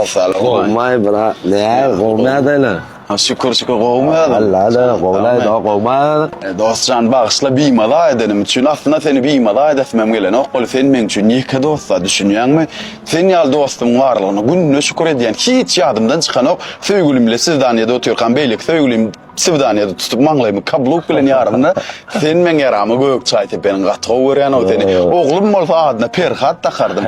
sağ ol. Olmay bırak. Ne? Olmaya da lan. Şükür kovmadım. Allah da olmay da olmay. Dostcan bağışla biymala edenim için aslında seni biymala edesmem gelen okul sen men için yıka dostsa düşünüyen mi? Sen yal dostum varlığına gününe şükür ediyen hiç yadımdan çıkan ok sevgilimle Sivdaniya'da otuyorken beylik sevgilim Sivdaniya'da tutup manglayımı kabluk bilen yarımda sen men yaramı gök çay tepenin qatığı öğren o seni. Oğlum olsa adına perhat takardım.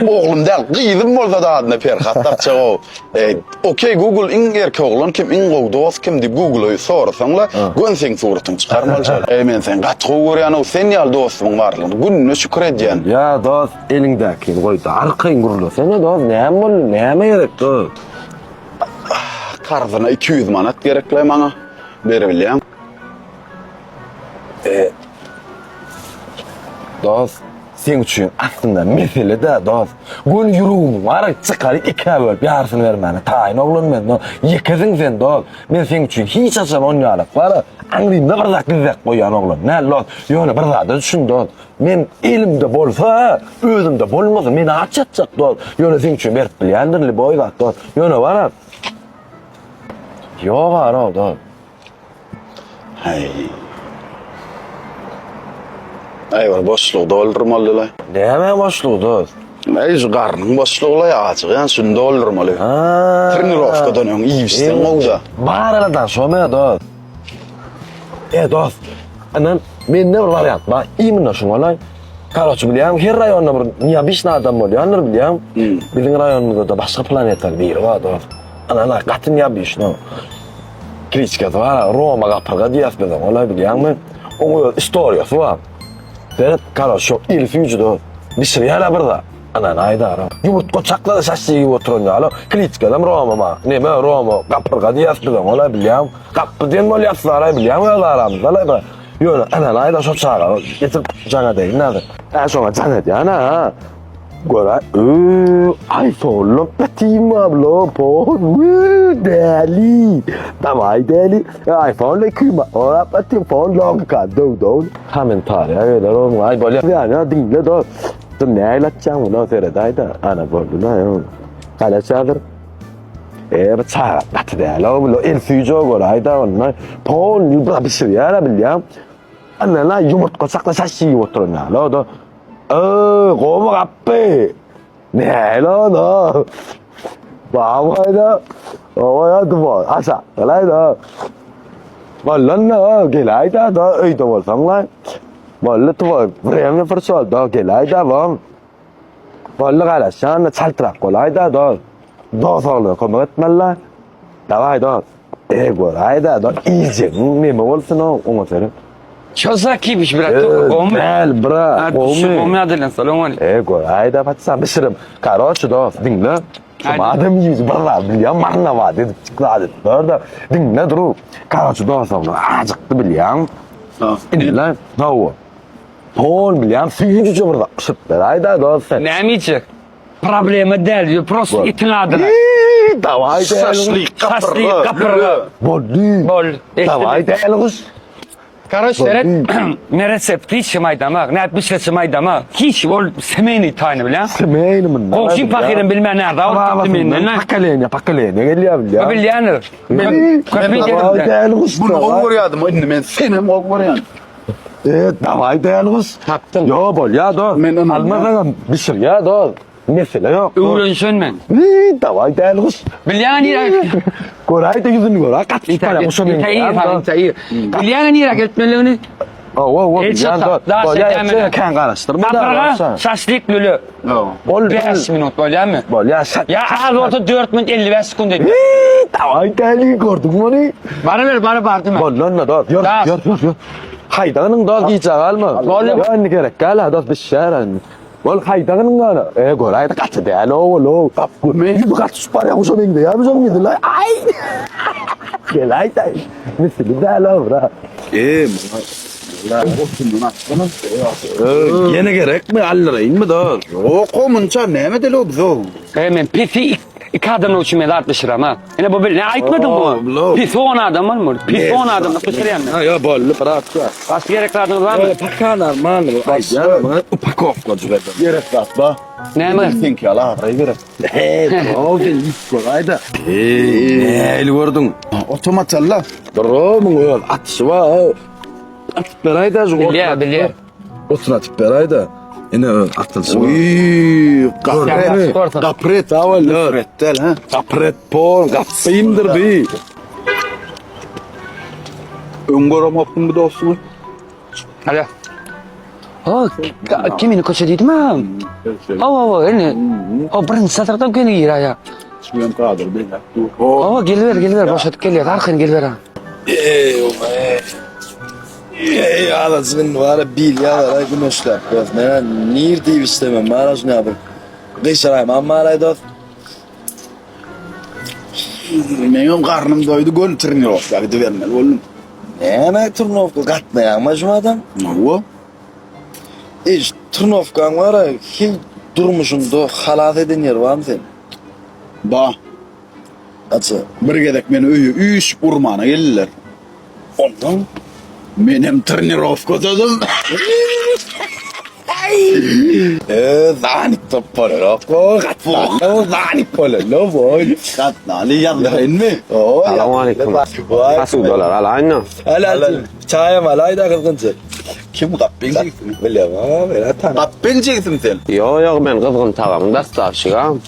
Oğlum del kıydım olsa da adına perhat takacak o. Okey Google in erkek oğlun kim in o dost kim deyip Google'ı sorsan la gün sen suratın çıkarmalı şey. Men sen qatığı öğren o sen yal dostum varlığına gününe şükür ediyen. Ya dost elindeki koydu arkayın gurulu. Sen ne dost neyem ol neyeme gerek dost. Karzına 200 manat gerekli bana. Verebileyim. Dost sen için aslında mesele de dost. Gün yürüğümün var çıkarı ikiye bölüp yarısını vermeni. Tayin oğlum ben. Yıkızın sen dost. Ben sen için hiç açam on yalık var. Anlayayım da bir dakika dizek koyan oğlum. Ne dost? Yani bir dakika düşün dost. Men elimde bolsa, özümde bolmasın. Meni açacak dost. Yani sen için verip bilendirli boygat dost. Yani var. Yok var o dost. Hey. Eyvallah boşluğu doldurmalı la. Ne hemen boşluğu dost? Şu karnın boşluğu la ya açık yani şunu doldurmalı. Trenirovka dönüyorsun iyi işten oldu. Bağırlardan sonra dost. Dost. Anan ben ne varyant var? İyi mi nasıl olay? Kardeşim biliyorum her rayonda bir niye bir tane adam oluyor anlar biliyorum. Bizim rayonumuzda da başka planetal bir var dost. Ana katın ya bir işin o. Kriçket var Roma kapırga diyas bezem olay biliyorum ben. O istoriyası var. Evet kardeşim ilk yüzü dost. Bir şey hala burada. Anan ayda ara. Yumurtko çakladı şaşçı gibi oturunca alo. Kriçketem Roma ma. Ne ben Roma kapırga diyas bezem olay biliyorum. Kapı diyen mol yapsılar biliyorum ya aramızda olay bak. Yok ana ayda çok çağır. Getir cana değil nerede? Sonra cana diye ana. Gora iPhone petimo ablo po deli tamai deli iPhone le kuma ora pati phone long ka do commentary ya da ro ai bolya ya na ding le do to ne la chang no se da da ana bol na yo kala chader ba cha bat da lo el fujo go da da na phone ni ba bi shi ya la bilyam ana la yumot ko sak la sa shi wo to na lo do 고막 앞에 내려놔 마와이다 어와야 뭐 아사 라이다 말란나 게라이다 더 의도 뭐 상라 말라 또 브레면 퍼서 더 게라이다 뭐 말라가라 샤나 찰트라 콜라이다 더 서로 거먹 말라 나와이다 에고 라이다 너 이제 네 먹을수는 오모세요 Çözakiymiş bırak. Qo'mi. Bel bırak. Qo'mi adilan salom alaykum. Ego, ayda patsam bişirim. Karoçu dost, dinle. Adam yüzü barra biliyorum, marna var dedi çıkladı. Orada dinle duru. Karoçu dost onu acıktı biliyorum. İnle, ne o? Pol biliyorum, suyucu burada. Şıplar, ayda dost. Ne amicik? Problemi değil, просто itinadın. Davay değil. Şaşlık kapırı. Bol. Davay değil. Короче, ne resepti hiç maydama, ne bir şey maydama, hiç ol semeni tane bile. Semeni mi? Komşum fakirin bilmem nerede, o kimin ne? Pakkalene geliyor biliyor. O bilyanır. Bunu oğuryadım önüne ben senem oğuryadım. Davay değerliyiz. Taptın. Yo bol ya do. Almadan bir şey ya do. Mesele yok. Öğrensin ben. Davay değerliyiz. Bilyan nira. Koray da yüzünü gör. Kaç para o şomen. Tayir. Bilyan nira gitmelerini. O bilyan do. Bol ya kan karıştırma da. Kapıra şaşlık lülü. Bol 5 minut böyle mi? Bol ya. Ya az orta 4 minut 55 sekund dedi. Davay değerli gördün mü? Bana bardım. Bol lan do. Yor. Haydanın do giyecek alma. Bol ya ne gerek gel do bir şehran. Bol haydanın gana. Koray da kaç değerli o. Me kaç para o şomen de ya bir şomen de. Ay. Gelay da. Mesela değerli bra. Yine gerek mi allırayın mı da? Yok o munça ne de lo bzo. Hemen pisi iki adam uçmaya tartışır ama. Yine bu ne aytmadın mı? Pis on adam mı? Pis on adam da kusurayan. Ha ya bol bırak. Başka gereklerden var mı? Pakar normal. Ay ya. Upakovka cüveden. Gerek var ba. Näme? Sen ki ala arayı ver. O sen git hayda. El gördün. Otomat alla. Durumun yol atışı var. Atıp ver hayda. Bilýär. Otomatik ver hayda. Yine atılsın. Uy, kapret. Korkma. Kapret awal. Kaprettel ha. Kapret pol. Kapıyımdır bir. Öngörem opun bu dostum. Hadi. Kimini koça dedim ha? Ene. Birinci satırdan kene gir ya. Şuyam kadır be. Geliver, boşatıp geliyor. Arkın geliver ha. Ey anasının var ya bil ya var ya güneşler. Ben nir deyip istemem. Bana şunu yapayım. Kışarayım ama arayda. Benim karnım doydu gol tırnıyor. Ya gidi vermeli oğlum. Ne turnovka katmayan mı şu adam? Ne o? Hiç turnovkan var ya hiç durmuşunda halat eden yer var mı sen? Ba. Atı. Bir gedek meni üyü üç urmana geldiler. Ondan. Benim tırnirovka dedim. Zanik toparır o katma. O zanik polar lo boy. Katnali yandırayn mi? Selamünaleyküm. Nasıl dolar alayna? Hala çaya malayda kızgıncı. Kim kappen çeksin? Biliyorum ama böyle tanı. Kappen çeksin sen. Yo ben kızgın tağım dastafşıgam.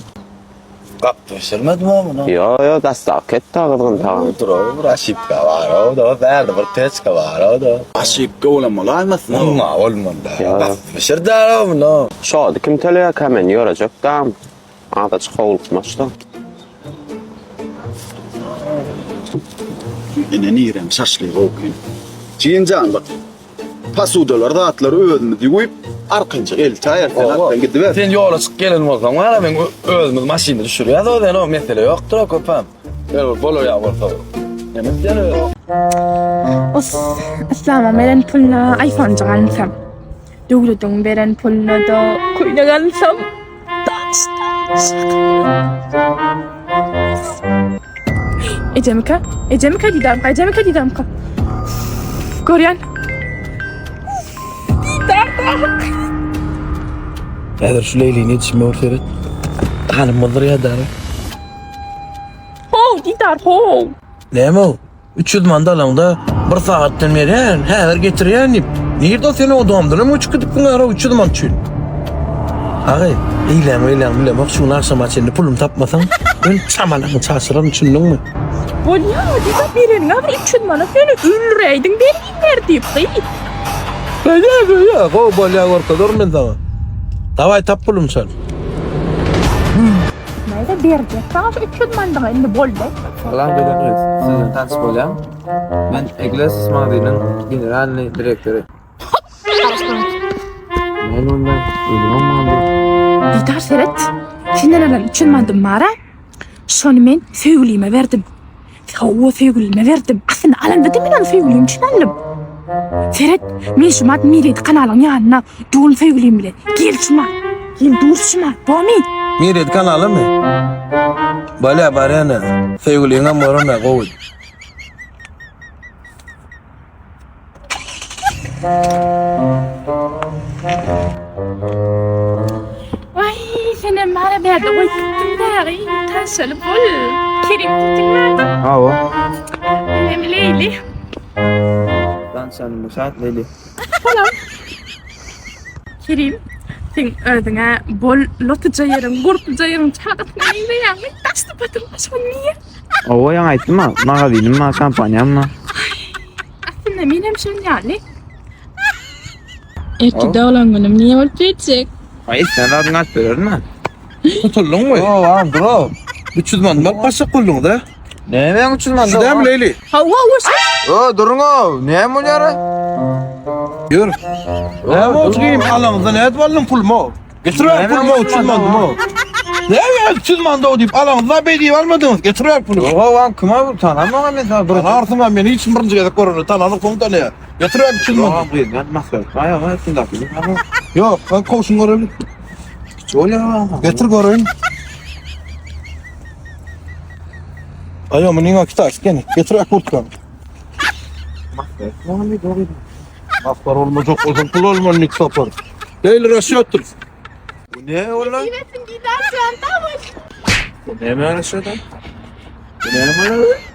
Kap pişirmedi mi bunu? Yo dastaf ketdi kızgın tağım. Otur o raşipka var o da verdi bir peçka var o da. Aşık kavlamalar mısın? Olma olmadı. Ya. Kap pişirdi o bunu. Şadi kim teleye hemen yoracak dam. Ağda çıkavultmaştı. Yine nirem şaşlı okuyun. Ciğincan bak. Pasudalar da atları ödümü diyip arkanca el çayar sen gitti ver. Sen yola çık gelin o zaman var ben özümüz maşini düşürüyor da o da o mesele yoktur o köpem. Gel bolo ya bol favor. Yemek geliyor. Aslama meron pulna iPhone jagansam. Dugdugong meron pulna da kuy jagansam. Ecemika di damka. Korean. هذا شو ليلي نيتش ما ورثت أنا مضر يا دار Ho. نعمو 300 mandalanda bir saatden beri her getiriyorsun. Nerede seni o doğumdan uç gidip bunu ara 300 man çün. Ağay, eylem bak şu akşam açında pulum tapmasan ben çamalanı çarşıran düşündün mü? Bolya di berin ngabri üçün mana seni ülreydin berin deyip kıyı. Böyle o bolya ortada ben sana. Davay tap pulum sen. Neyse berdi. Sana üçün mandaga indi bolde. Salam beremiz. Sizden tanış bolam. Ben Egles İsmail'in generalni direktörü. Men ondan ölüm olmadı. Didar seret. Senden alan üçün mandım mara. Şonu men sevgilime verdim. O sevgilime verdim. Aslında alan dedim ben sevgilim için aldım. Seret, men şuma Miret kanalın yanına doğun sevgilim bile. Gel şuma. Gel dur şuma. Bomi. Miret kanalı mı? Bolya barana. Sevgiliğine morona koy. Ay senin mara verdi. Oy gittim de. Taşalı bol. Kerim gittim nerede? Hava. Benim Leyli. Ben sen müsait Leyli. Kerim. Sen ödüne bol lotuca yerim, gurtuca yerim çağatına neyse yani. Taşlı batırma son niye? Hava yang aytdın mı? Magazin mi? Kampanya mı? Aslında benim şun yani. Erkide olan günüm niye olup geçecek? Ay sen adını aç verirdin mi? Tutuldun mu? Oo, am bro. 300 man bak başa kullun da. Ne ben uçurmam? Şu da mı Leyli? Hava hoş. O durun o. Ne mi yara? Yürü. Ne mi oturayım alanızda ne et varlın pul mu? Getiriyor pul mu 300 man mı? Ne ya 300 man da o deyip alanızda bediye almadınız. Getiriyor pulu. O lan kuma bu tanımam ben sana. Bana artık ben hiç birinci kez korunu tananı komuta ne ya? Getiriyor 300 man. Tamam buyur ben maskara. Hayır hayır sen de yapayım. Yok ben kovsun korunu. Öyle Getir korunu. Ayağımın inga kitap gene. Getiriyor kurtkan. Afkar olmayacak olsun pul olmanın ilk sapar. Değil raşyattır. Ne ulan? Gidersin gidersin tamam. Ne mi arasın adam? Ne mi arasın?